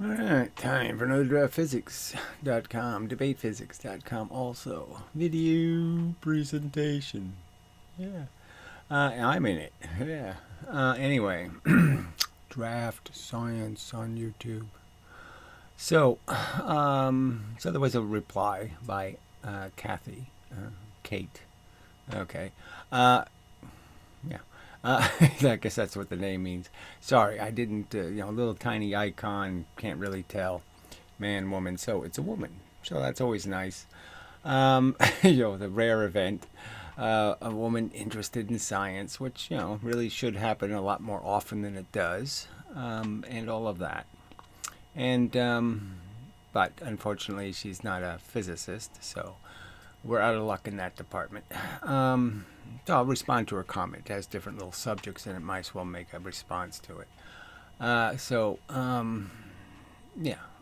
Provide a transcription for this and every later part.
Alright, time for another draftphysics.com, debatephysics.com also. Video presentation. Yeah. I'm in it. Yeah. Anyway, draft science on YouTube. So there was a reply by Kathy, Kate. Okay. Yeah. I guess that's what the name means. Sorry, I didn't, little tiny icon, can't really tell. Man, woman, so it's a woman. So that's always nice. The rare event. A woman interested in science, which, really should happen a lot more often than it does. And all of that. And, but unfortunately, she's not a physicist, so we're out of luck in that department. So I'll respond to her comment. It has different little subjects and it might as well make a response to it. Yeah,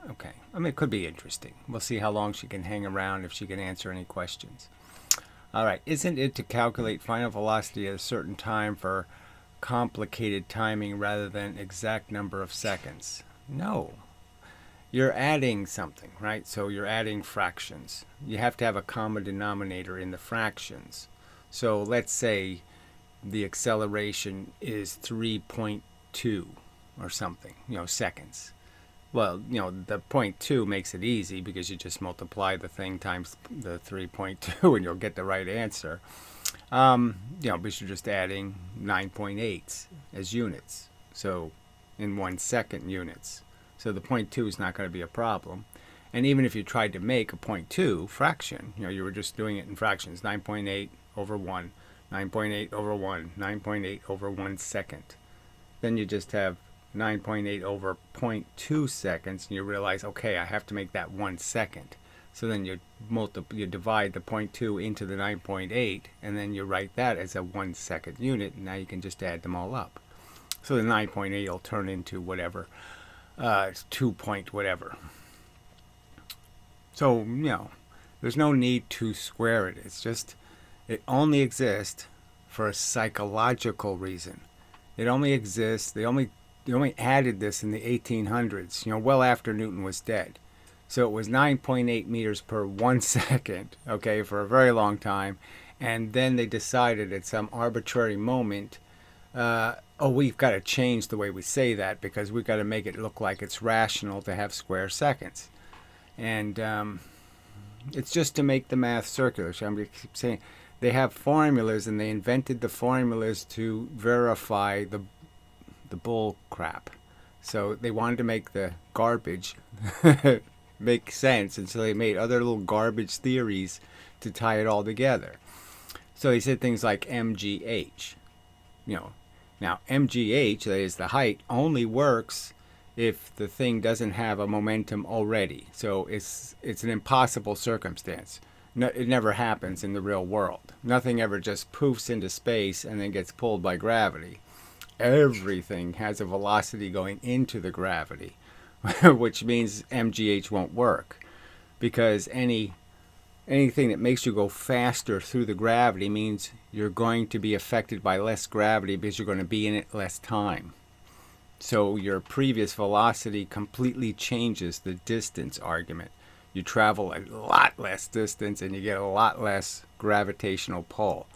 okay. I mean, it could be interesting. We'll see how long she can hang around, if she can answer any questions. All right. Isn't it to calculate final velocity at a certain time for complicated timing rather than exact number of seconds? No. You're adding something, right? So you're adding fractions. You have to have a common denominator in the fractions. So let's say the acceleration is 3.2 or something, seconds. Well, the 0.2 makes it easy because you just multiply the thing times the 3.2 and you'll get the right answer. But you're just adding 9.8 as units. So in 1 second units. So the 0.2 is not going to be a problem. And even if you tried to make a 0.2 fraction, you were just doing it in fractions, 9.8 over 1, 9.8 over 1, 9.8 over 1 second. Then you just have 9.8 over 0.2 seconds, and you realize, okay, I have to make that 1 second. So then you divide the 0.2 into the 9.8, and then you write that as a 1 second unit, and now you can just add them all up. So the 9.8 will turn into whatever. 2 point whatever. So, there's no need to square it. It's just, it only exists for a psychological reason. It only exists, they only added this in the 1800s, well after Newton was dead. So it was 9.8 meters per 1 second, okay, for a very long time. And then they decided at some arbitrary moment, we've got to change the way we say that because we've got to make it look like it's rational to have square seconds. And it's just to make the math circular. So I'm going to keep saying they have formulas, and they invented the formulas to verify the bull crap. So they wanted to make the garbage make sense, and so they made other little garbage theories to tie it all together. So they said things like MGH. Now, MGH, that is the height, only works if the thing doesn't have a momentum already. So it's an impossible circumstance. No, it never happens in the real world. Nothing ever just poofs into space and then gets pulled by gravity. Everything has a velocity going into the gravity, which means MGH won't work, because anything that makes you go faster through the gravity means you're going to be affected by less gravity because you're going to be in it less time. So your previous velocity completely changes the distance argument. You travel a lot less distance and you get a lot less gravitational pull.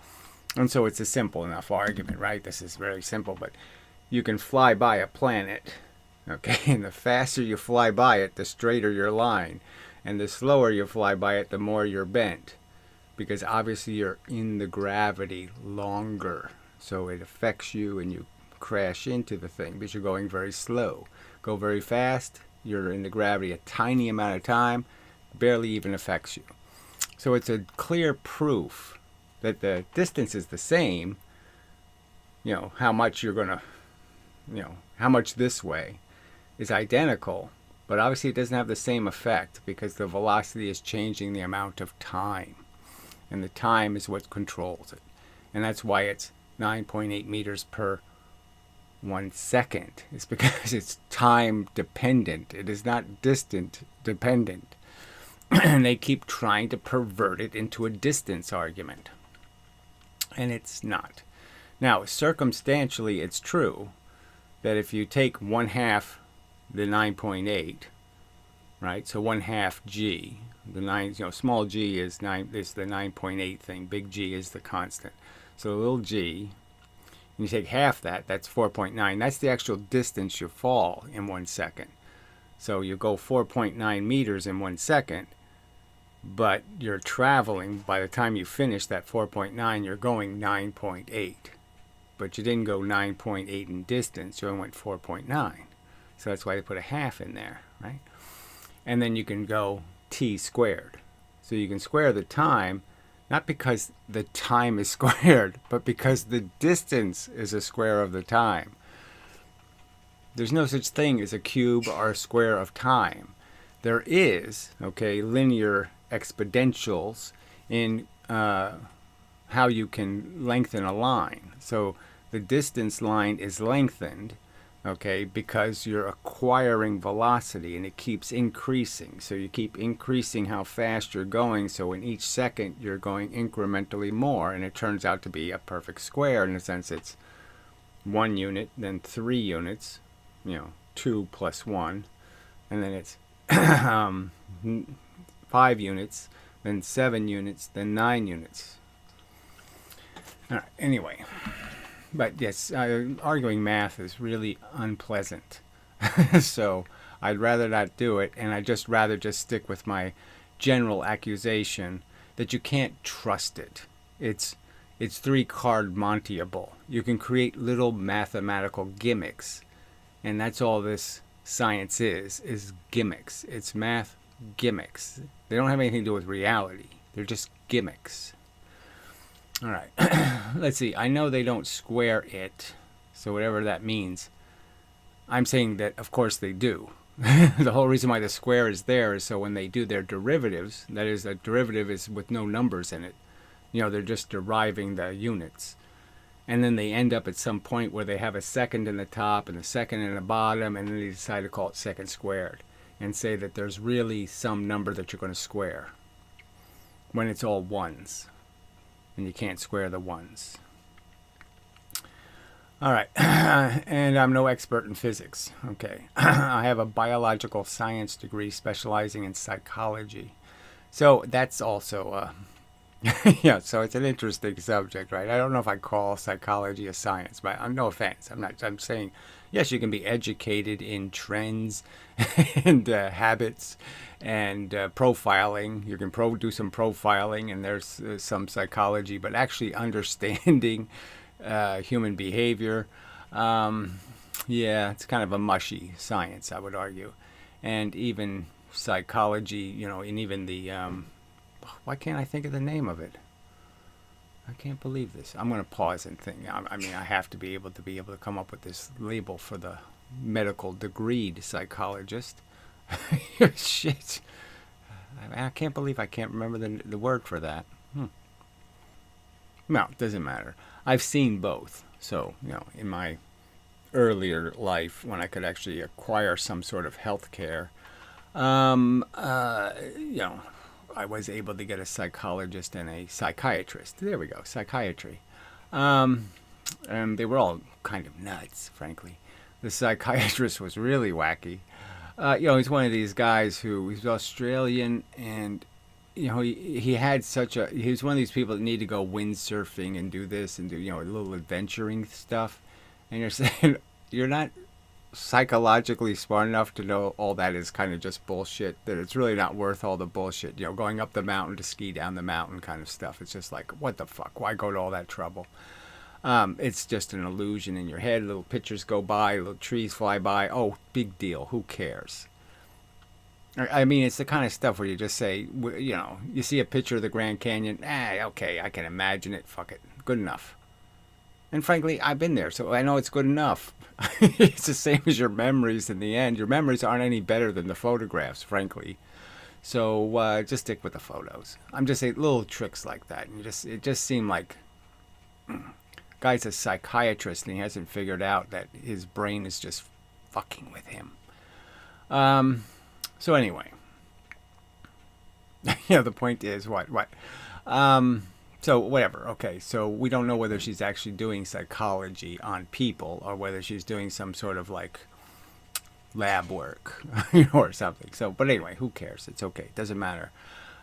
And so it's a simple enough argument, right? This is very simple, but you can fly by a planet, okay? And the faster you fly by it, the straighter your line. And the slower you fly by it, the more you're bent. Because obviously you're in the gravity longer. So it affects you and you crash into the thing because you're going very slow. Go very fast, you're in the gravity a tiny amount of time, barely even affects you. So it's a clear proof that the distance is the same, how much you're going to, how much this way is identical. But obviously it doesn't have the same effect because the velocity is changing the amount of time. And the time is what controls it. And that's why it's 9.8 meters per 1 second. It's because it's time dependent. It is not distant dependent. And they keep trying to pervert it into a distance argument. And it's not. Now, circumstantially, it's true that if you take 1/2 the 9.8, right? So 1/2 g. The 9, small g is the 9.8 thing. Big G is the constant. So little g, and you take half that, that's 4.9. That's the actual distance you fall in 1 second. So you go 4.9 meters in 1 second, but you're traveling, by the time you finish that 4.9, you're going 9.8. But you didn't go 9.8 in distance, you only went 4.9. So that's why they put a half in there, right? And then you can go t squared. So you can square the time, not because the time is squared, but because the distance is a square of the time. There's no such thing as a cube or a square of time. There is, linear exponentials in how you can lengthen a line. So the distance line is lengthened, because you're acquiring velocity and it keeps increasing. So you keep increasing how fast you're going, so in each second you're going incrementally more, and it turns out to be a perfect square. In a sense, it's 1 unit, then 3 units, 2 plus 1, and then it's 5 units, then 7 units, then 9 units. All right, anyway. But yes, arguing math is really unpleasant. So I'd rather not do it, and I'd just rather just stick with my general accusation that you can't trust it. It's 3-card Monteable. You can create little mathematical gimmicks, and that's all this science is gimmicks. It's math gimmicks. They don't have anything to do with reality. They're just gimmicks. All right, let's see. I know they don't square it, so whatever that means. I'm saying that, of course, they do. The whole reason why the square is there is so when they do their derivatives, that is, a derivative is with no numbers in it. They're just deriving the units. And then they end up at some point where they have a second in the top and a second in the bottom, and then they decide to call it second squared and say that there's really some number that you're going to square when it's all ones. And you can't square the ones. All right, and I'm no expert in physics. I have a biological science degree specializing in psychology. So that's also, so it's an interesting subject, right? I don't know if I call psychology a science, but no offense. I'm saying, yes, you can be educated in trends and habits and profiling. You can do some profiling, and there's some psychology, but actually understanding human behavior, it's kind of a mushy science, I would argue. And even psychology, and even the, why can't I think of the name of it? I can't believe this. I'm going to pause and think. I mean, I have to be able to come up with this label for the medical degreed psychologist. Shit. I can't believe I can't remember the word for that. No, it doesn't matter. I've seen both. So, in my earlier life, when I could actually acquire some sort of health care, I was able to get a psychologist and a psychiatrist. There we go, psychiatry. And they were all kind of nuts, frankly. The psychiatrist was really wacky. He's one of these guys he's Australian, and he was one of these people that need to go windsurfing and do this and do, a little adventuring stuff. And you're saying you're not psychologically smart enough to know all that is kind of just bullshit, that it's really not worth all the bullshit, going up the mountain to ski down the mountain kind of stuff. It's just like, what the fuck? Why go to all that trouble? It's just an illusion in your head. Little pictures go by, little trees fly by. Oh, big deal. Who cares? I mean, it's the kind of stuff where you just say, you see a picture of the Grand Canyon. Okay, I can imagine it. Fuck it. Good enough. And frankly, I've been there, so I know it's good enough. It's the same as your memories in the end. Your memories aren't any better than the photographs, frankly. So just stick with the photos. I'm just saying little tricks like that. And it just seemed like guy's a psychiatrist and he hasn't figured out that his brain is just fucking with him. So anyway, the point is what? So whatever. Okay, so we don't know whether she's actually doing psychology on people or whether she's doing some sort of like lab work or something. So, but anyway, who cares? It's okay. It doesn't matter.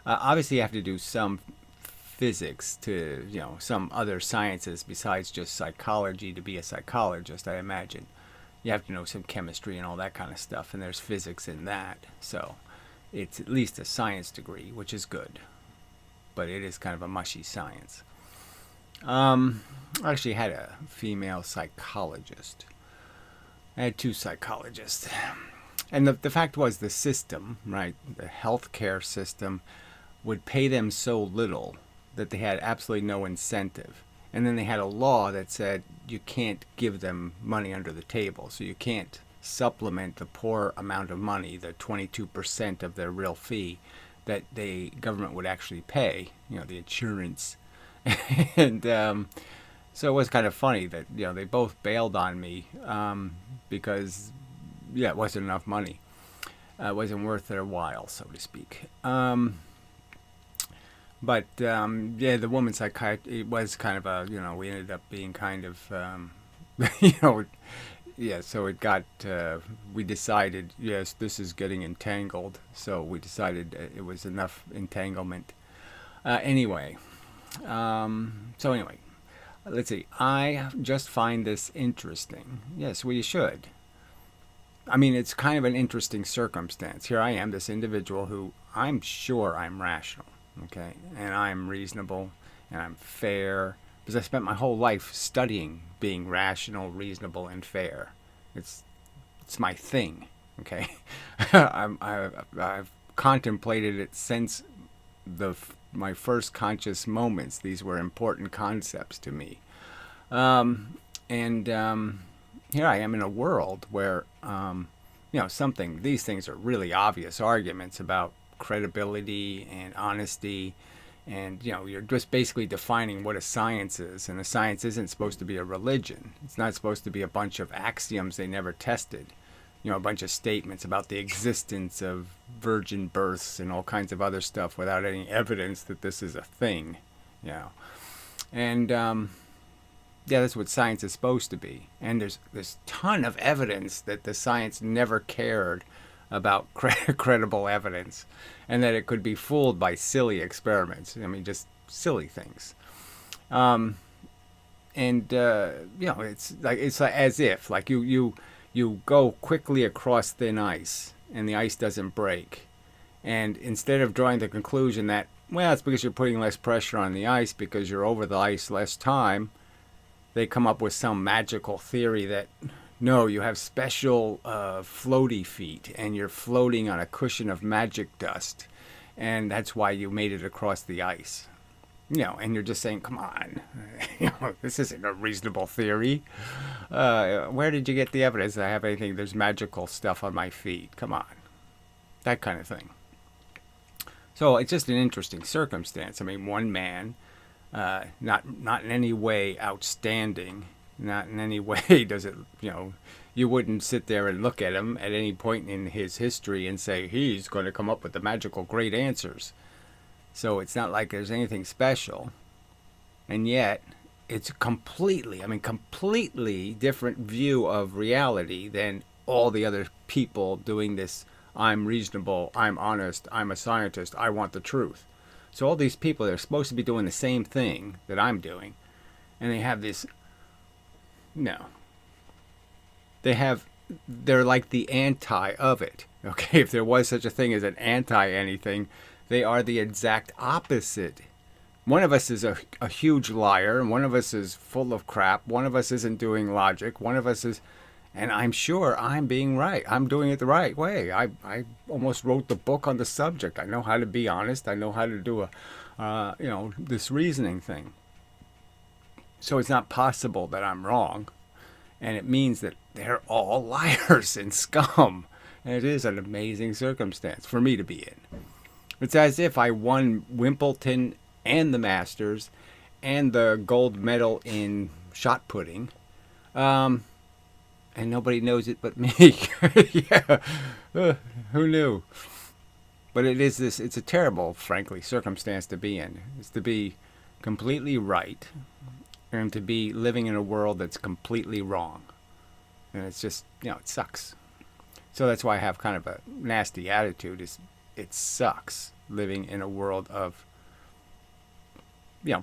Obviously, you have to do some physics to, some other sciences besides just psychology to be a psychologist, I imagine. You have to know some chemistry and all that kind of stuff, and there's physics in that. So it's at least a science degree, which is good. But it is kind of a mushy science. I actually had a female psychologist. I had two psychologists. And the fact was the system, right, the healthcare system, would pay them so little that they had absolutely no incentive. And then they had a law that said you can't give them money under the table. So you can't supplement the poor amount of money, the 22% of their real fee, that the government would actually pay, the insurance. And so it was kind of funny that, they both bailed on me because, it wasn't enough money. It wasn't worth their while, so to speak. But the woman psychiatrist, it was kind of a, we ended up being kind of, so it got, we decided, yes, this is getting entangled. So we decided it was enough entanglement. Anyway, let's see. I just find this interesting. Yes, well, you should. I mean, it's kind of an interesting circumstance. Here I am, this individual who I'm sure I'm rational, okay? And I'm reasonable, and I'm fair, because I spent my whole life studying being rational, reasonable, and fair. It's my thing, okay? I've contemplated it since my first conscious moments. These were important concepts to me. Here I am in a world where, these things are really obvious arguments about credibility and honesty. And, you're just basically defining what a science is. And a science isn't supposed to be a religion. It's not supposed to be a bunch of axioms they never tested. A bunch of statements about the existence of virgin births and all kinds of other stuff without any evidence that this is a thing, And, that's what science is supposed to be. And there's this ton of evidence that the science never cared about credible evidence, and that it could be fooled by silly experiments. I mean, just silly things. It's like as if you go quickly across thin ice and the ice doesn't break, and instead of drawing the conclusion that, well, it's because you're putting less pressure on the ice because you're over the ice less time, they come up with some magical theory that, no, you have special floaty feet and you're floating on a cushion of magic dust, and that's why you made it across the ice. And you're just saying, come on, this isn't a reasonable theory. Where did you get the evidence that I have anything? There's magical stuff on my feet. Come on. That kind of thing. So it's just an interesting circumstance. I mean, one man, not in any way outstanding, not in any way does it, you wouldn't sit there and look at him at any point in his history and say, he's going to come up with the magical great answers. So it's not like there's anything special. And yet, it's completely different view of reality than all the other people doing this, I'm reasonable, I'm honest, I'm a scientist, I want the truth. So all these people, they're supposed to be doing the same thing that I'm doing. And they have this, they're like the anti of it. Okay, if there was such a thing as an anti anything, they are the exact opposite. One of us is a huge liar, and one of us is full of crap. One of us isn't doing logic. One of us is, and I'm sure I'm being right. I'm doing it the right way. I almost wrote the book on the subject. I know how to be honest. I know how to do this reasoning thing. So it's not possible that I'm wrong. And it means that they're all liars and scum. And it is an amazing circumstance for me to be in. It's as if I won Wimbledon and the Masters and the gold medal in shot putting. And nobody knows it but me. Yeah. Who knew? But it's a terrible, frankly, circumstance to be in. It's to be completely right and to be living in a world that's completely wrong. And it's just, it sucks. So that's why I have kind of a nasty attitude. Is it sucks living in a world of,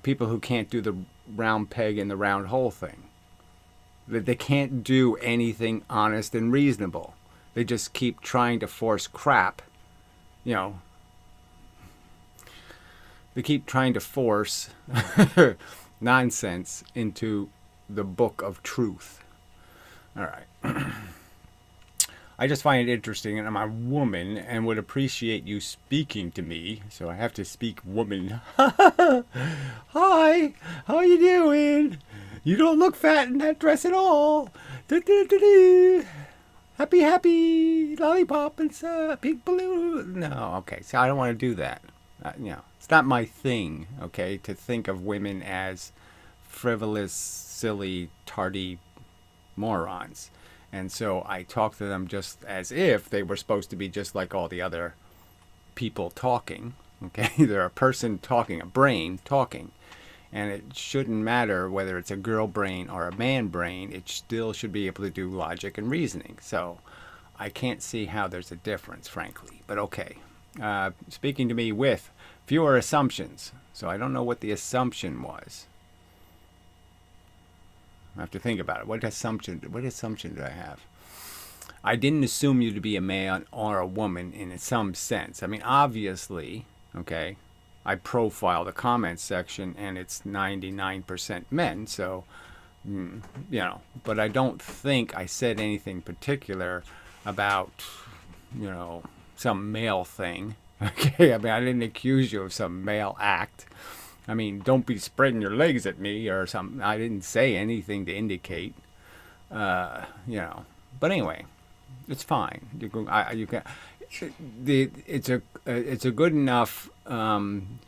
people who can't do the round peg in the round hole thing. That they can't do anything honest and reasonable. They just keep trying to force crap. They keep trying to force nonsense into the book of truth. All right. I just find it interesting, and I'm a woman and would appreciate you speaking to me, so I have to speak woman. Hi, how you doing? You don't look fat in that dress at all. Happy, happy, lollipop and pink balloon. No, okay, so I don't want to do that. It's not my thing, okay, to think of women as frivolous, silly, tardy morons. And so I talk to them just as if they were supposed to be just like all the other people talking. Okay, they're a person talking, a brain talking. And it shouldn't matter whether it's a girl brain or a man brain. It still should be able to do logic and reasoning. So I can't see how there's a difference, frankly. But okay. Speaking to me with fewer assumptions. So I don't know what the assumption was. I have to think about it. What assumption did I have? I didn't assume you to be a man or a woman in some sense. I mean, obviously, okay, I profile the comments section and it's 99% men, so, but I don't think I said anything particular about, some male thing. Okay, I mean, I didn't accuse you of some male act. I mean, don't be spreading your legs at me or something. I didn't say anything to indicate, But anyway, it's fine. It's a good enough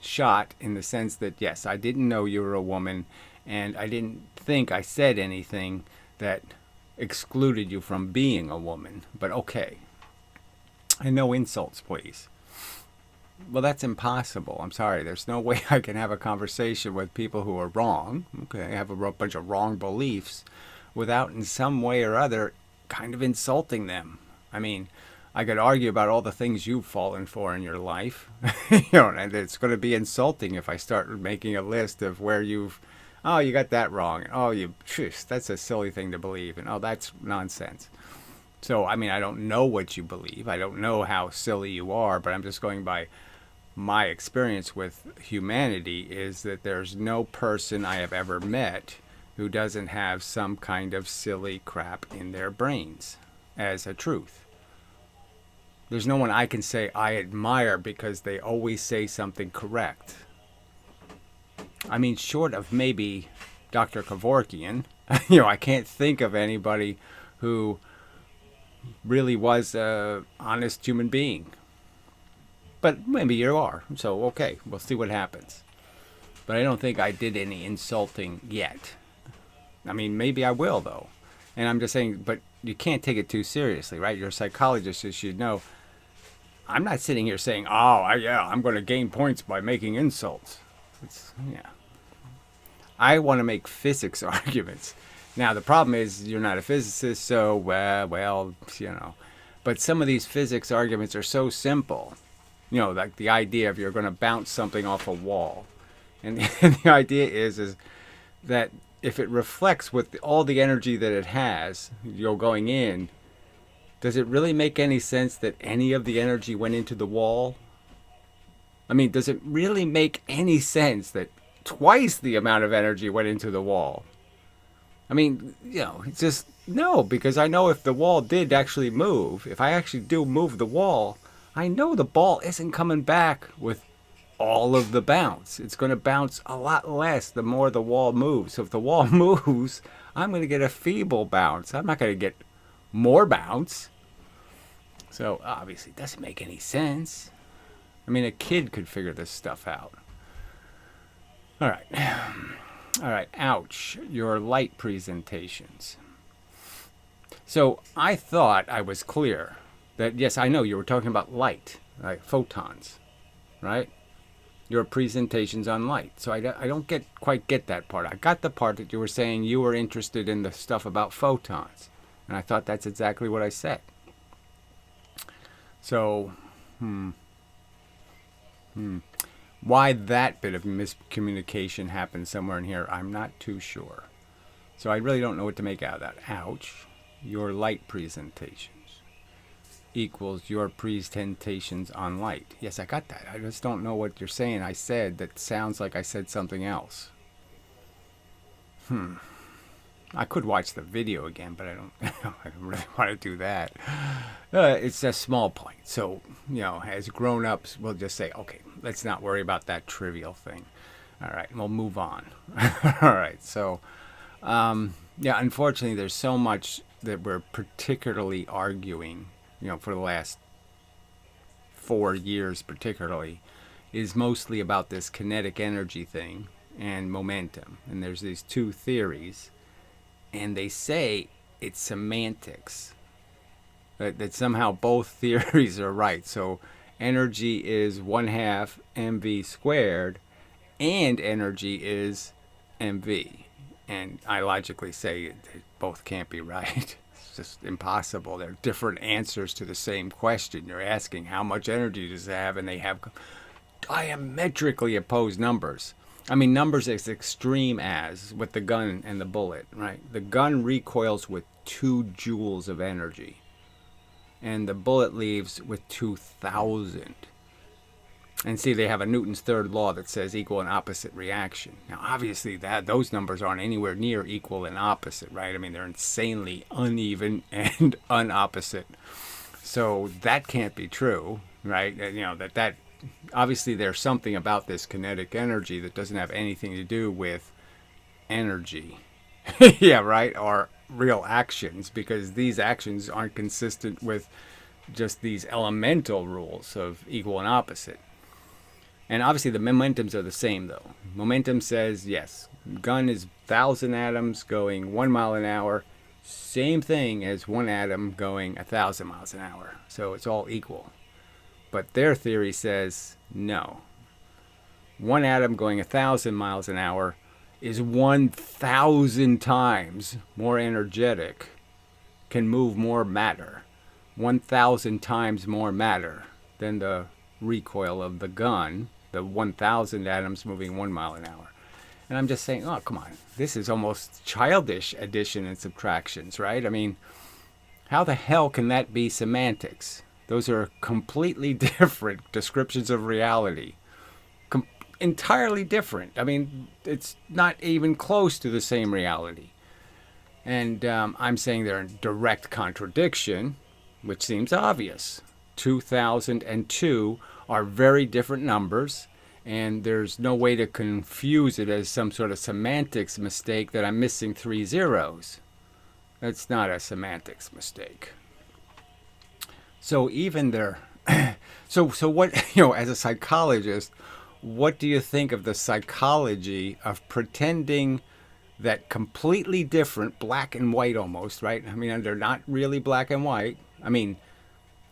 shot in the sense that yes, I didn't know you were a woman, and I didn't think I said anything that excluded you from being a woman. But okay, and no insults, please. Well, that's impossible. I'm sorry. There's no way I can have a conversation with people who are wrong. Okay, I have a bunch of wrong beliefs without in some way or other kind of insulting them. I mean, I could argue about all the things you've fallen for in your life. And it's going to be insulting if I start making a list of where you got that wrong. And, that's a silly thing to believe. And, that's nonsense. So, I mean, I don't know what you believe. I don't know how silly you are, but I'm just going by my experience with humanity is that there's no person I have ever met who doesn't have some kind of silly crap in their brains as a truth. There's no one I can say I admire because they always say something correct. I mean, short of maybe Dr. Kevorkian, I can't think of anybody who really was an honest human being. But maybe you are. So, okay, we'll see what happens. But I don't think I did any insulting yet. I mean, maybe I will, though. And I'm just saying, but you can't take it too seriously, right? You're a psychologist, you should know. I'm not sitting here saying, I'm going to gain points by making insults. I want to make physics arguments. Now, the problem is you're not a physicist, so, But some of these physics arguments are so simple. Like the idea of you're going to bounce something off a wall. And the idea is that if it reflects with all the energy that it has, going in, does it really make any sense that any of the energy went into the wall? I mean, does it really make any sense that twice the amount of energy went into the wall? I mean, it's just, no, because I know if the wall did actually move, if I actually do move the wall, I know the ball isn't coming back with all of the bounce. It's going to bounce a lot less the more the wall moves. So if the wall moves, I'm going to get a feeble bounce. I'm not going to get more bounce. So obviously it doesn't make any sense. I mean, a kid could figure this stuff out. All right, ouch, your light presentations. So I thought I was clear that, yes, I know you were talking about light, like photons, right? Your presentations on light. So I don't quite get that part. I got the part that you were saying you were interested in the stuff about photons. And I thought that's exactly what I said. So, why that bit of miscommunication happened somewhere in here, I'm not too sure. So I really don't know what to make out of that. Ouch. Your light presentations equals your presentations on light. Yes, I got that. I just don't know what you're saying I said that sounds like I said something else. I could watch the video again, but I don't really want to do that. It's a small point. So, as grown-ups, we'll just say, okay, let's not worry about that trivial thing. All right, we'll move on. All right, so, unfortunately, there's so much that we're particularly arguing, for the last 4 years particularly, is mostly about this kinetic energy thing and momentum. And there's these two theories, and they say it's semantics. That somehow both theories are right. So energy is 1/2 mv squared, and energy is mv. And I logically say they both can't be right. It's just impossible. They're different answers to the same question. You're asking how much energy does it have, and they have diametrically opposed numbers. I mean, numbers as extreme as with the gun and the bullet, right? The gun recoils with 2 joules of energy, and the bullet leaves with 2,000. And see, they have a Newton's third law that says equal and opposite reaction. Now, obviously, those numbers aren't anywhere near equal and opposite, right? I mean, they're insanely uneven and unopposite. So that can't be true, right? That obviously there's something about this kinetic energy that doesn't have anything to do with energy. Yeah, right? Or real actions, because these actions aren't consistent with just these elemental rules of equal and opposite. And obviously the momentums are the same, though. Momentum says, yes, gun is 1,000 atoms going 1 mile an hour. Same thing as one atom going 1,000 miles an hour. So it's all equal. But their theory says, no. One atom going 1,000 miles an hour is 1,000 times more energetic, can move more matter. 1,000 times more matter than the recoil of the gun, the 1,000 atoms moving 1 mile an hour. And I'm just saying, oh, come on. This is almost childish addition and subtractions, right? I mean, how the hell can that be semantics? Those are completely different descriptions of reality. Entirely different. I mean, it's not even close to the same reality. And I'm saying they're in direct contradiction, which seems obvious. 2002 are very different numbers, and there's no way to confuse it as some sort of semantics mistake that I'm missing 3 zeros. That's not a semantics mistake. So even there, so what, as a psychologist, what do you think of the psychology of pretending that completely different, black and white almost, right? I mean, they're not really black and white. I mean,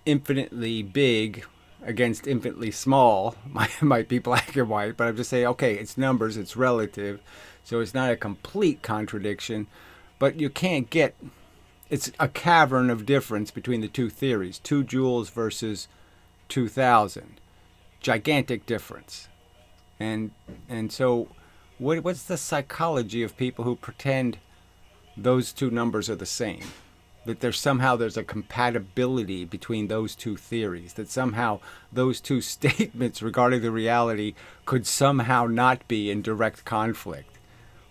infinitely big against infinitely small might be black and white, but I'm just saying, okay, it's numbers, it's relative, so it's not a complete contradiction, but you can't get, it's a cavern of difference between the two theories, 2 joules versus 2,000. Gigantic difference. And so what's the psychology of people who pretend those two numbers are the same? That there's a compatibility between those two theories, that somehow those two statements regarding the reality could somehow not be in direct conflict.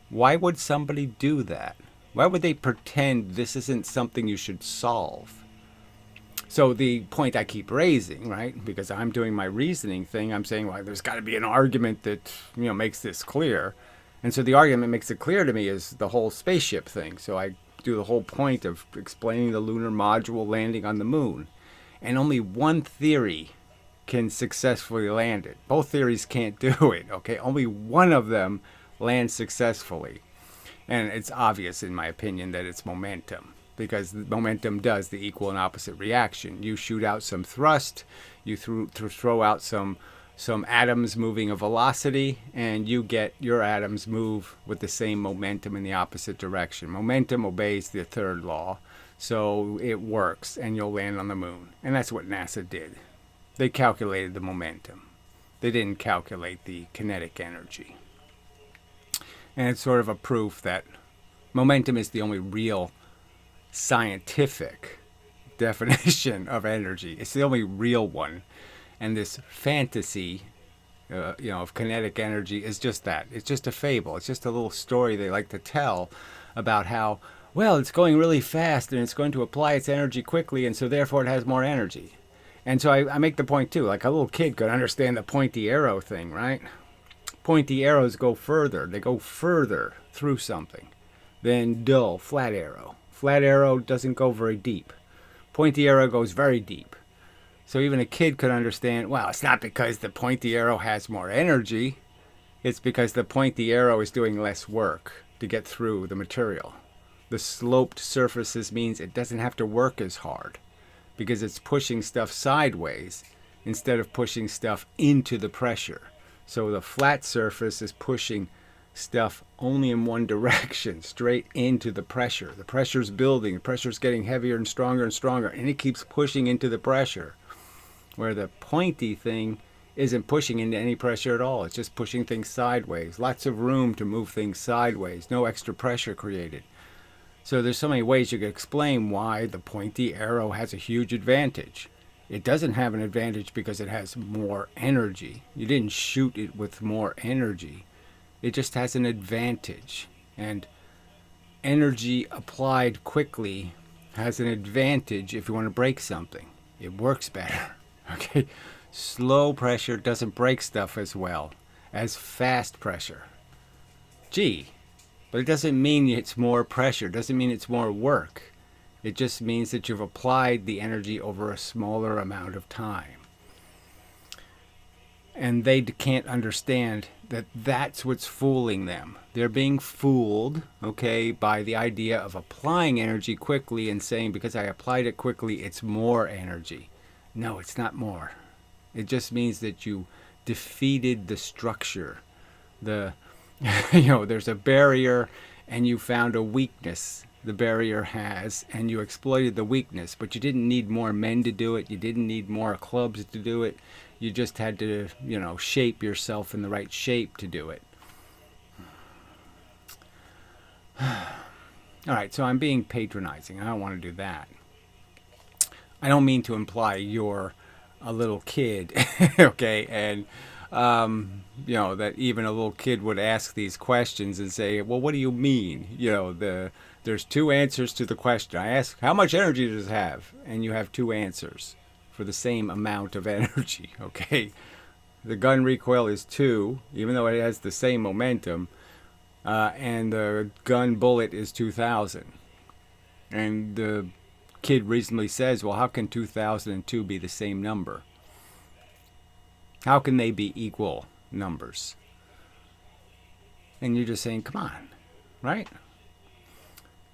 Why would somebody do that? Why would they pretend this isn't something you should solve? So the point I keep raising, right, because I'm doing my reasoning thing, I'm saying, well, there's got to be an argument that, makes this clear. And so the argument makes it clear to me is the whole spaceship thing. So I do the whole point of explaining the lunar module landing on the moon. And only one theory can successfully land it. Both theories can't do it, okay? Only one of them lands successfully. And it's obvious, in my opinion, that it's momentum, because momentum does the equal and opposite reaction. You shoot out some thrust, you throw out some atoms moving a velocity, and you get your atoms move with the same momentum in the opposite direction. Momentum obeys the third law. So it works and you'll land on the moon. And that's what NASA did. They calculated the momentum. They didn't calculate the kinetic energy. And it's sort of a proof that momentum is the only real scientific definition of energy. It's the only real one. And this fantasy, of kinetic energy is just that. It's just a fable. It's just a little story they like to tell about how, well, it's going really fast and it's going to apply its energy quickly, and so therefore it has more energy. And so I make the point too, like a little kid could understand the pointy arrow thing, right? Pointy arrows go further. They go further through something than dull, flat arrow. Flat arrow doesn't go very deep. Pointy arrow goes very deep. So even a kid could understand, well, it's not because the pointy arrow has more energy. It's because the pointy arrow is doing less work to get through the material. The sloped surfaces means it doesn't have to work as hard because it's pushing stuff sideways instead of pushing stuff into the pressure. So the flat surface is pushing stuff only in one direction, straight into the pressure. The pressure's building, the pressure's getting heavier and stronger, and it keeps pushing into the pressure. Where the pointy thing isn't pushing into any pressure at all. It's just pushing things sideways. Lots of room to move things sideways. No extra pressure created. So there's so many ways you could explain why the pointy arrow has a huge advantage. It doesn't have an advantage because it has more energy. You didn't shoot it with more energy. It just has an advantage. And energy applied quickly has an advantage if you want to break something. It works better. Okay? Slow pressure doesn't break stuff as well as fast pressure. Gee, but it doesn't mean it's more pressure. It doesn't mean it's more work. It just means that you've applied the energy over a smaller amount of time. And they can't understand that that's what's fooling them. They're being fooled, okay, by the idea of applying energy quickly and saying, because I applied it quickly, it's more energy. No, it's not more. It just means that you defeated the structure. There's a barrier and you found a weakness the barrier has, and you exploited the weakness, but you didn't need more men to do it. You didn't need more clubs to do it. You just had to, shape yourself in the right shape to do it. All right, so I'm being patronizing. I don't want to do that. I don't mean to imply you're a little kid, okay, and that even a little kid would ask these questions and say, well, what do you mean? There's two answers to the question. I ask, how much energy does it have? And you have two answers for the same amount of energy, okay? The gun recoil is 2, even though it has the same momentum, and the gun bullet is 2,000. And the kid reasonably says, well, how can 2,000 and 2 be the same number? How can they be equal numbers? And you're just saying, come on, right?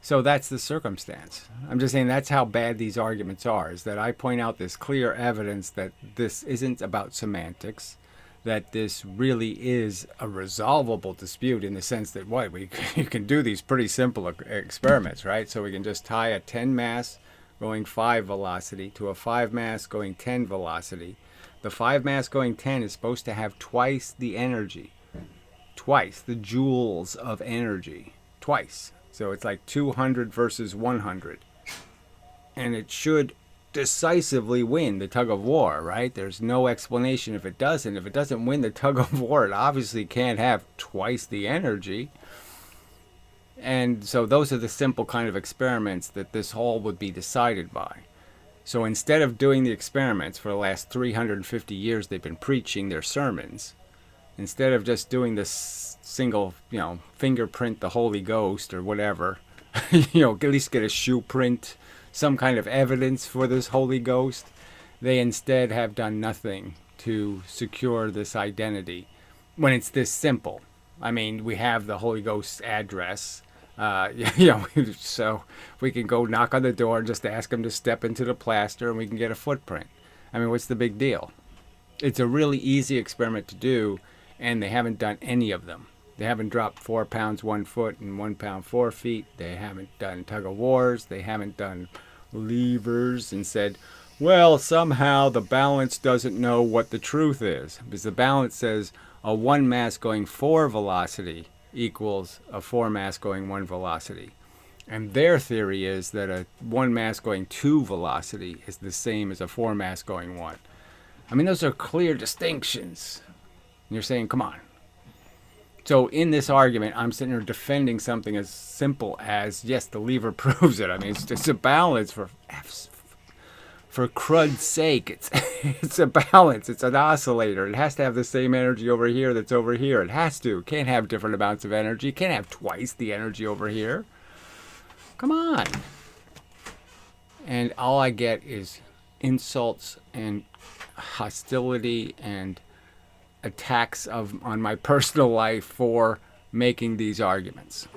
So that's the circumstance. I'm just saying that's how bad these arguments are, is that I point out this clear evidence that this isn't about semantics, that this really is a resolvable dispute in the sense that, you can do these pretty simple experiments, right? So we can just tie a 10 mass going 5 velocity to a 5 mass going 10 velocity. The 5 mass going 10 is supposed to have twice the energy, twice the joules of energy, twice. So it's like 200 versus 100. And it should decisively win the tug of war, right? There's no explanation if it doesn't. If it doesn't win the tug of war, it obviously can't have twice the energy. And so those are the simple kind of experiments that this whole would be decided by. So instead of doing the experiments for the last 350 years they've been preaching their sermons, instead of just doing this single, fingerprint the Holy Ghost or whatever, at least get a shoe print, some kind of evidence for this Holy Ghost, they instead have done nothing to secure this identity when it's this simple. I mean, we have the Holy Ghost's address, so we can go knock on the door and just ask him to step into the plaster and we can get a footprint. I mean, what's the big deal? It's a really easy experiment to do, and they haven't done any of them. They haven't dropped 4 pounds 1 foot and 1 pound 4 feet. They haven't done tug of wars. They haven't done levers and said, well, somehow the balance doesn't know what the truth is. Because the balance says a 1 mass going 4 velocity equals a 4 mass going 1 velocity. And their theory is that a 1 mass going 2 velocity is the same as a 4 mass going 1. I mean, those are clear distinctions. And you're saying, come on. So in this argument, I'm sitting here defending something as simple as, yes, the lever proves it. I mean, it's just a balance for crud's sake. It's a balance. It's an oscillator. It has to have the same energy over here that's over here. It has to. It can't have different amounts of energy. It can't have twice the energy over here. Come on. And all I get is insults and hostility and attacks on my personal life for making these arguments.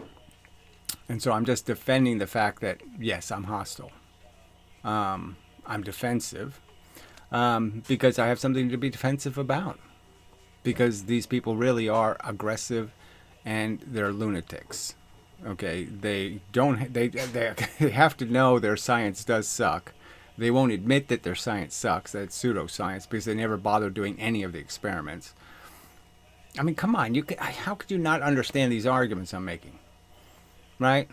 And so I'm just defending the fact that, yes, I'm hostile. I'm defensive because I have something to be defensive about. Because these people really are aggressive and they're lunatics. Okay, they have to know their science does suck. They won't admit that their science sucks, that it's pseudoscience, because they never bother doing any of the experiments. I mean, come on, how could you not understand these arguments I'm making? Right?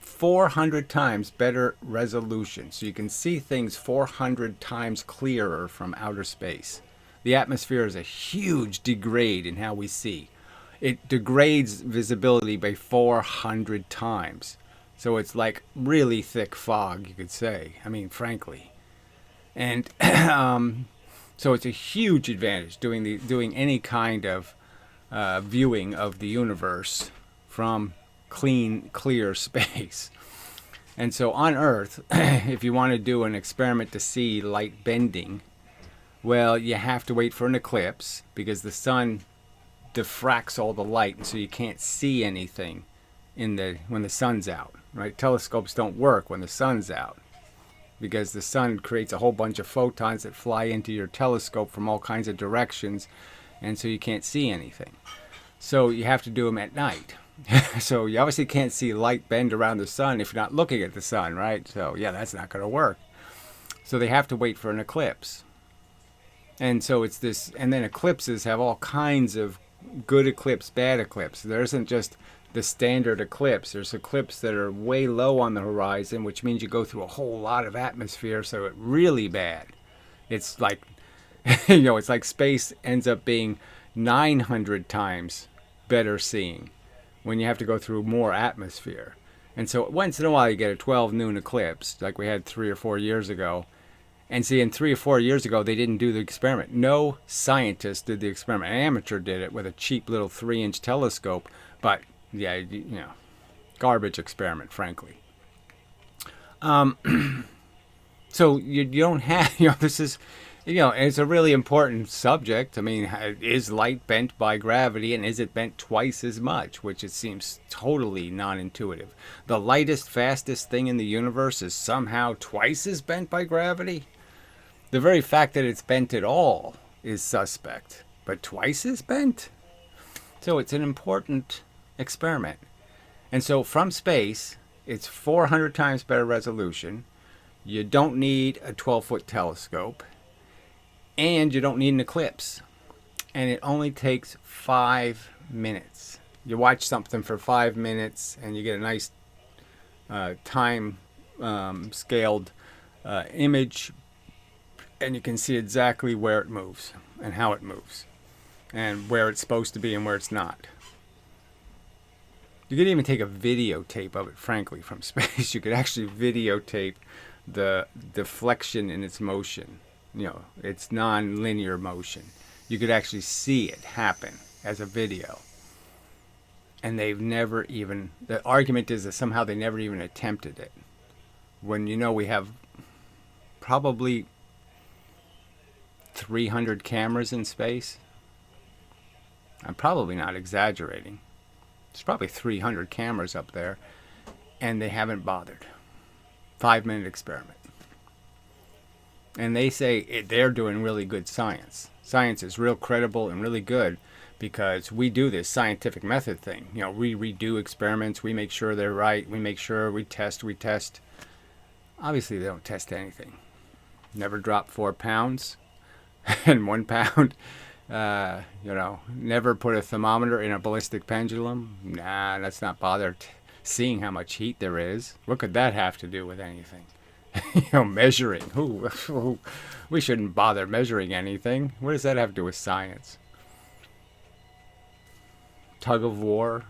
400 times better resolution, so you can see things 400 times clearer from outer space. The atmosphere is a huge degrade in how we see. It degrades visibility by 400 times. So it's like really thick fog, you could say. I mean, frankly. And so it's a huge advantage doing any kind of viewing of the universe from clear space. And so on Earth, if you want to do an experiment to see light bending, well, you have to wait for an eclipse because the sun diffracts all the light, and so you can't see anything when the sun's out. Right? Telescopes don't work when the sun's out because the sun creates a whole bunch of photons that fly into your telescope from all kinds of directions, and so you can't see anything. So you have to do them at night. So you obviously can't see light bend around the sun if you're not looking at the sun, right? So yeah, that's not going to work. So they have to wait for an eclipse. And so it's this, and then eclipses have all kinds of good eclipse, bad eclipse. There isn't just the standard eclipse. There's eclipses that are way low on the horizon, which means you go through a whole lot of atmosphere, so it's really bad. It's like, it's like space ends up being 900 times better seeing when you have to go through more atmosphere. And so once in a while you get a 12 noon eclipse, like we had 3 or 4 years ago. And see, in 3 or 4 years ago, they didn't do the experiment. No scientist did the experiment. An amateur did it with a cheap little 3-inch telescope, but yeah, garbage experiment, frankly. So you don't have, this is, it's a really important subject. I mean, is light bent by gravity, and is it bent twice as much, which it seems totally non-intuitive. The lightest, fastest thing in the universe is somehow twice as bent by gravity? The very fact that it's bent at all is suspect, but twice as bent? So it's an important experiment. And so from space, it's 400 times better resolution. You don't need a 12-foot telescope, and you don't need an eclipse. And it only takes 5 minutes. You watch something for 5 minutes, and you get a nice time scaled image, and you can see exactly where it moves and how it moves and where it's supposed to be and where it's not. You could even take a videotape of it, frankly, from space. You could actually videotape the deflection in its motion, its non-linear motion. You could actually see it happen as a video. And they've never even, the argument is that somehow they never even attempted it. When we have probably 300 cameras in space. I'm probably not exaggerating. There's probably 300 cameras up there, and they haven't bothered. 5-minute experiment. And they say they're doing really good science. Science is real credible and really good, because we do this scientific method thing. You know, we redo experiments, we make sure they're right, we make sure we test. Obviously, they don't test anything. Never drop 4 pounds and 1 pound. You know, never put a thermometer in a ballistic pendulum. Nah, let's not bother seeing how much heat there is. What could that have to do with anything? You know, measuring. We shouldn't bother measuring anything. What does that have to do with science? Tug of war?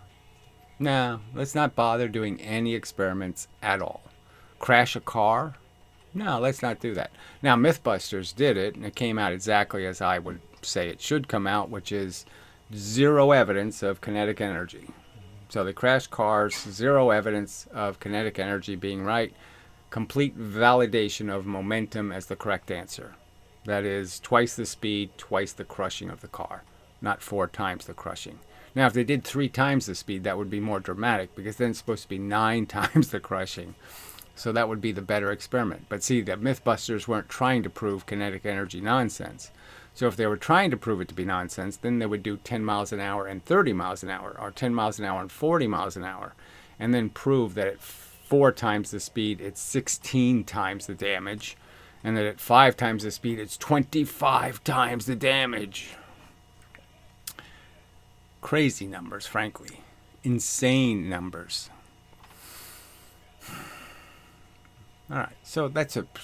No, let's not bother doing any experiments at all. Crash a car? No, let's not do that. Now, Mythbusters did it, and it came out exactly as I would say it should come out, which is zero evidence of kinetic energy. So they crashed cars, zero evidence of kinetic energy being right, complete validation of momentum as the correct answer. That is twice the speed, twice the crushing of the car, not 4 times the crushing. Now, if they did 3 times the speed, that would be more dramatic, because then it's supposed to be 9 times the crushing. So that would be the better experiment. But see, the Mythbusters weren't trying to prove kinetic energy nonsense. So if they were trying to prove it to be nonsense, then they would do 10 miles an hour and 30 miles an hour, or 10 miles an hour and 40 miles an hour, and then prove that at 4 times the speed, it's 16 times the damage, and that at 5 times the speed, it's 25 times the damage. Crazy numbers, frankly. Insane numbers. All right, so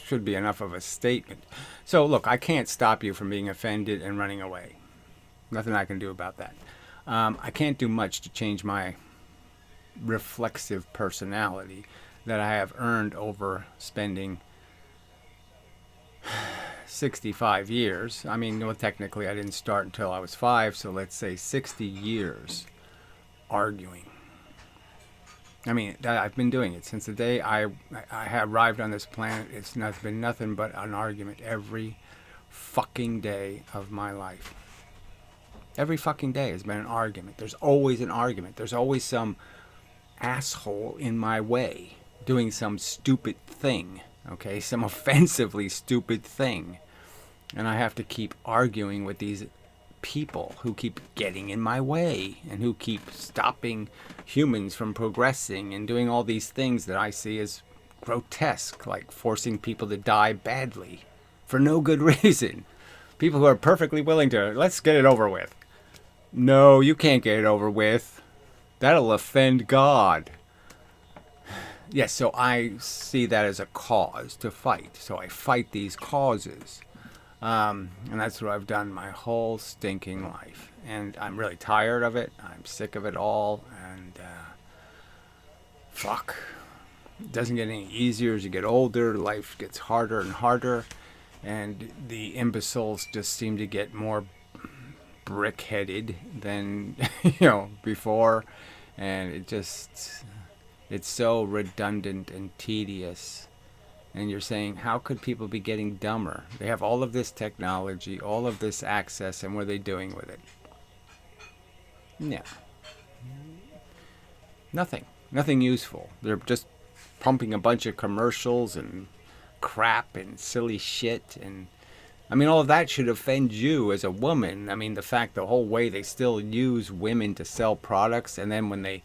should be enough of a statement. So look, I can't stop you from being offended and running away. Nothing I can do about that. I can't do much to change my reflexive personality that I have earned over spending 65 years. I mean, well, technically I didn't start until I was 5, so let's say 60 years arguing. I mean, I've been doing it since the day I have arrived on this planet. It's been nothing but an argument every fucking day of my life. Every fucking day has been an argument. There's always an argument. There's always some asshole in my way doing some stupid thing, okay? Some offensively stupid thing. And I have to keep arguing with these people who keep getting in my way and who keep stopping humans from progressing and doing all these things that I see as grotesque, like forcing people to die badly for no good reason. People who are perfectly willing to, let's get it over with. No, you can't get it over with. That'll offend God. Yes, so I see that as a cause to fight. So I fight these causes. And that's what I've done my whole stinking life. And I'm really tired of it. I'm sick of it all. And fuck. It doesn't get any easier as you get older. Life gets harder and harder. And the imbeciles just seem to get more brick-headed than, before. And it's so redundant and tedious. And you're saying, how could people be getting dumber? They have all of this technology, all of this access, and what are they doing with it? Yeah. Nothing. Nothing useful. They're just pumping a bunch of commercials and crap and silly shit. And I mean, all of that should offend you as a woman. I mean, the whole way they still use women to sell products, and then when they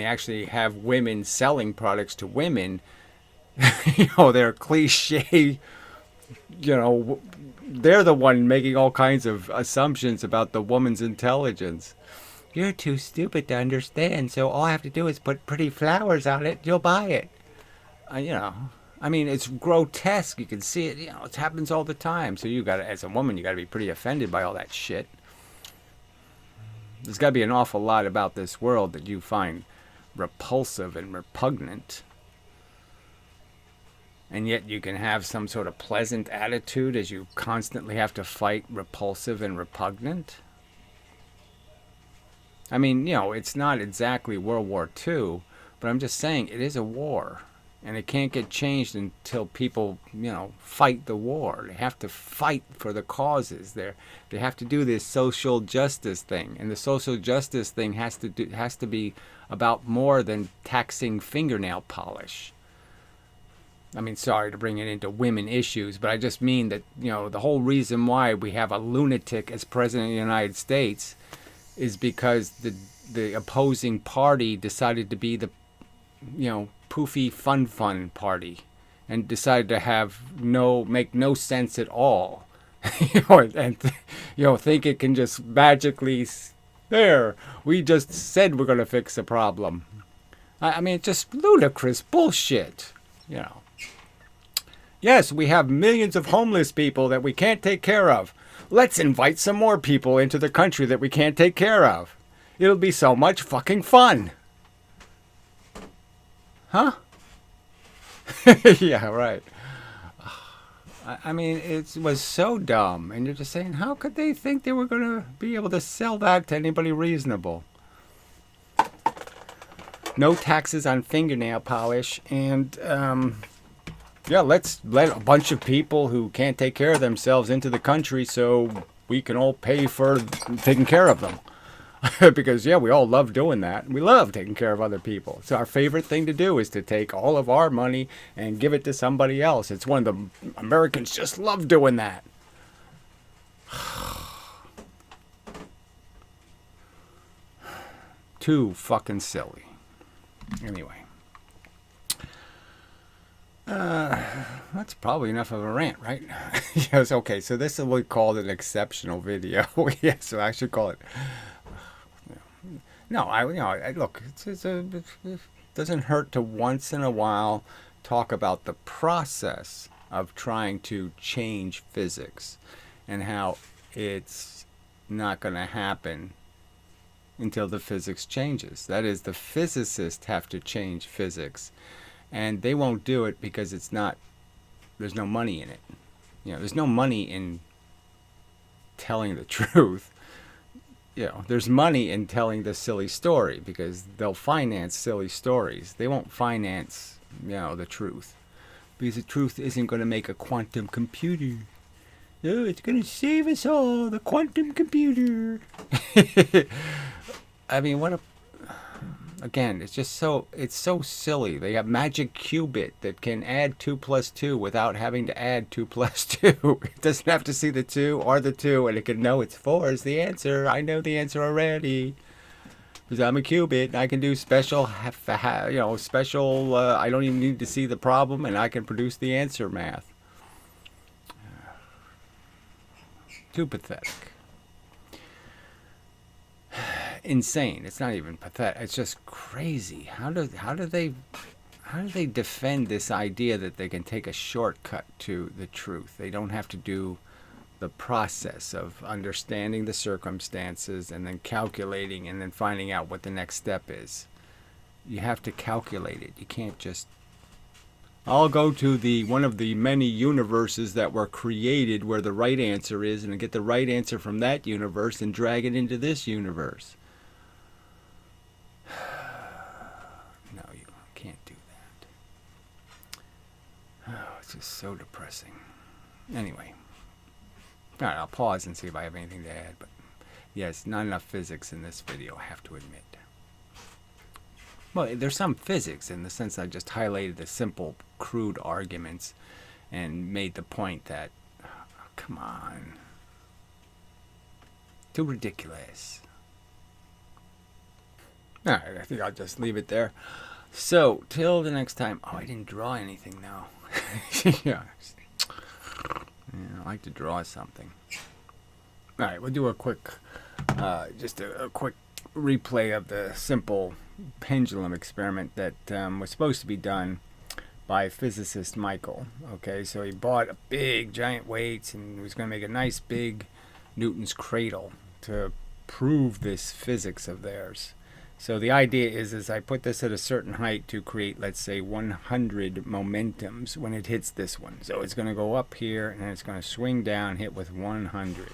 actually have women selling products to women, they're cliche, they're the one making all kinds of assumptions about the woman's intelligence. You're too stupid to understand, so all I have to do is put pretty flowers on it, you'll buy it. I mean, it's grotesque. You can see it, it happens all the time. So as a woman, you gotta be pretty offended by all that shit. There's gotta be an awful lot about this world that you find repulsive and repugnant. And yet you can have some sort of pleasant attitude as you constantly have to fight repulsive and repugnant. I mean, it's not exactly World War II, but I'm just saying it is a war. And it can't get changed until people, fight the war. They have to fight for the causes. They have to do this social justice thing. And the social justice thing has to be about more than taxing fingernail polish. I mean, sorry to bring it into women issues, but I just mean that, the whole reason why we have a lunatic as president of the United States is because the opposing party decided to be the, poofy fun party, and decided to make no sense at all. And think it can just magically, there, we just said we're going to fix the problem. I mean, just ludicrous bullshit. Yes, we have millions of homeless people that we can't take care of. Let's invite some more people into the country that we can't take care of. It'll be so much fucking fun. Huh? Yeah, right. I mean, it was so dumb. And you're just saying, how could they think they were going to be able to sell that to anybody reasonable? No taxes on fingernail polish. And, let's let a bunch of people who can't take care of themselves into the country so we can all pay for taking care of them. Because, we all love doing that. We love taking care of other people. So our favorite thing to do is to take all of our money and give it to somebody else. It's one of the Americans just love doing that. Too fucking silly. Anyway. That's probably enough of a rant, right? Yes, okay, so this is what we call an exceptional video. Yeah, so I should call it... No, look, it doesn't hurt to once in a while talk about the process of trying to change physics and how it's not going to happen until the physics changes. That is, the physicists have to change physics, and they won't do it because there's no money in it. There's no money in telling the truth. There's money in telling the silly story because they'll finance silly stories. They won't finance, the truth. Because the truth isn't going to make a quantum computer. Oh, it's going to save us all, the quantum computer. I mean, again, it's so silly. They have magic qubit that can add 2 plus 2 without having to add 2 plus 2. It doesn't have to see the 2 or the 2, and it can know it's 4 is the answer. I know the answer already. Because I'm a qubit, and I can do special, I don't even need to see the problem, and I can produce the answer math. Too pathetic. Insane. It's not even pathetic. It's just crazy. How do they defend this idea that they can take a shortcut to the truth? They don't have to do the process of understanding the circumstances and then calculating and then finding out what the next step is. You have to calculate it. You can't just... I'll go to one of the many universes that were created where the right answer is and get the right answer from that universe and drag it into this universe. No, you can't do that. Oh, it's just so depressing. Anyway. All right, I'll pause and see if I have anything to add. But yes, not enough physics in this video, I have to admit. Well, there's some physics in the sense I just highlighted the simple, crude arguments and made the point that, come on, too ridiculous. All right, I think I'll just leave it there. So, till the next time. Oh, I didn't draw anything now. Yeah, I like to draw something. All right, we'll do a quick, just a quick replay of the simple pendulum experiment that was supposed to be done by physicist Michael. Okay, so he bought a big giant weights and was going to make a nice big Newton's cradle to prove this physics of theirs. So the idea is I put this at a certain height to create, let's say, 100 momentums when it hits this one. So it's going to go up here and then it's going to swing down, hit with 100.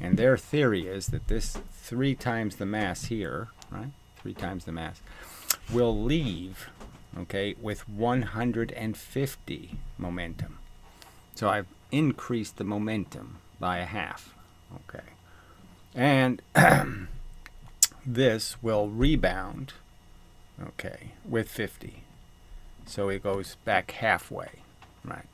And their theory is that this 3 times the mass here, right? 3 times the mass, will leave, okay, with 150 momentum. So I've increased the momentum by a half, okay. And this will rebound, okay, with 50. So it goes back halfway, right?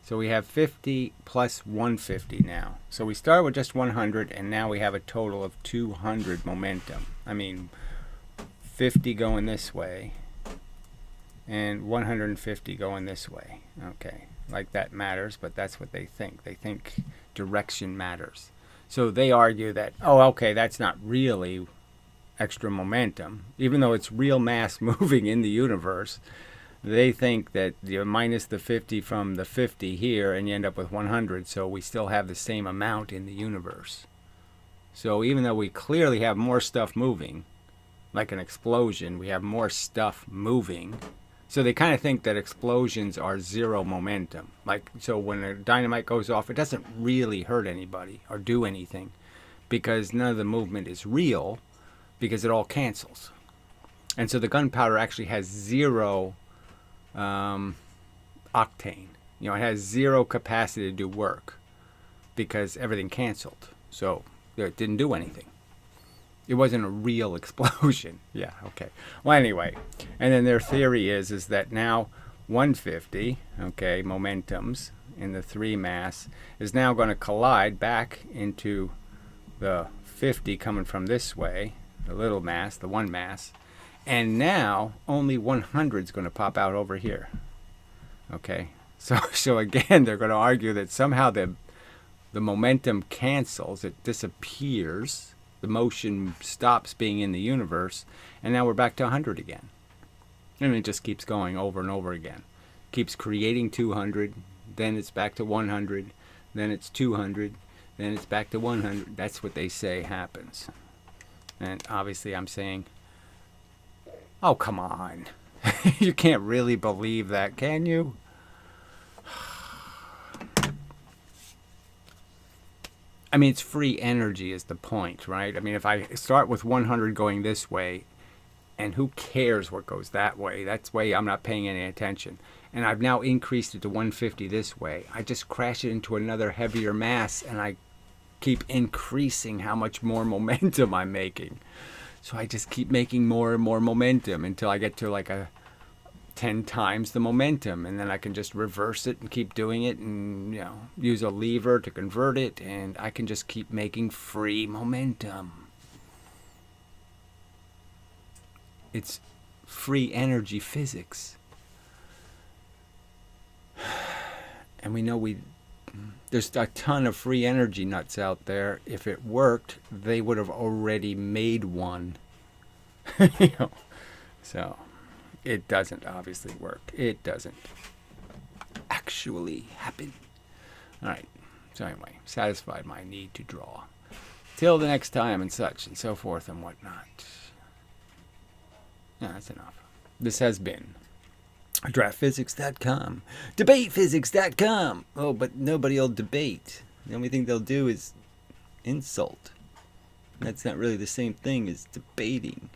So we have 50 plus 150 now. So we started with just 100, and now we have a total of 200 momentum. I mean, 50 going this way, and 150 going this way. Okay, like that matters, but that's what they think. They think direction matters. So they argue that, oh, okay, that's not really extra momentum. Even though it's real mass moving in the universe, they think that you minus the 50 from the 50 here and you end up with 100, so we still have the same amount in the universe. So even though we clearly have more stuff moving, like an explosion, we have more stuff moving. So they kind of think that explosions are zero momentum. Like, so when a dynamite goes off, it doesn't really hurt anybody or do anything because none of the movement is real, because it all cancels. And so the gunpowder actually has zero octane. You know, it has zero capacity to do work because everything canceled. So it didn't do anything. It wasn't a real explosion. Yeah, okay. Well, anyway, and then their theory is that now 150, okay, momentums in the 3 mass is now going to collide back into the 50 coming from this way, the little mass, the 1 mass, and now only 100 is going to pop out over here. Okay, so again, they're going to argue that somehow the momentum cancels, it disappears, the motion stops being in the universe, and now we're back to 100 again. And it just keeps going over and over again. Keeps creating 200, then it's back to 100, then it's 200, then it's back to 100. That's what they say happens. And obviously I'm saying, oh, come on. You can't really believe that, can you? I mean, it's free energy is the point, right? I mean, if I start with 100 going this way, and who cares what goes that way? That's way I'm not paying any attention. And I've now increased it to 150 this way. I just crash it into another heavier mass, and I keep increasing how much more momentum I'm making. So I just keep making more and more momentum until I get to like a 10 times the momentum, and then I can just reverse it and keep doing it, and you know, use a lever to convert it, and I can just keep making free momentum. It's free energy physics. And we know there's a ton of free energy nuts out there. If it worked, they would have already made one. You know, so it doesn't obviously work. It doesn't actually happen. All right. So anyway, satisfied my need to draw. Till the next time, and such and so forth and whatnot. Yeah, that's enough. This has been draftphysics.com, debatephysics.com. Oh, but nobody will debate. The only thing they'll do is insult. That's not really the same thing as debating.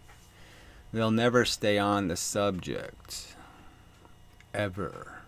They'll never stay on the subject. Ever.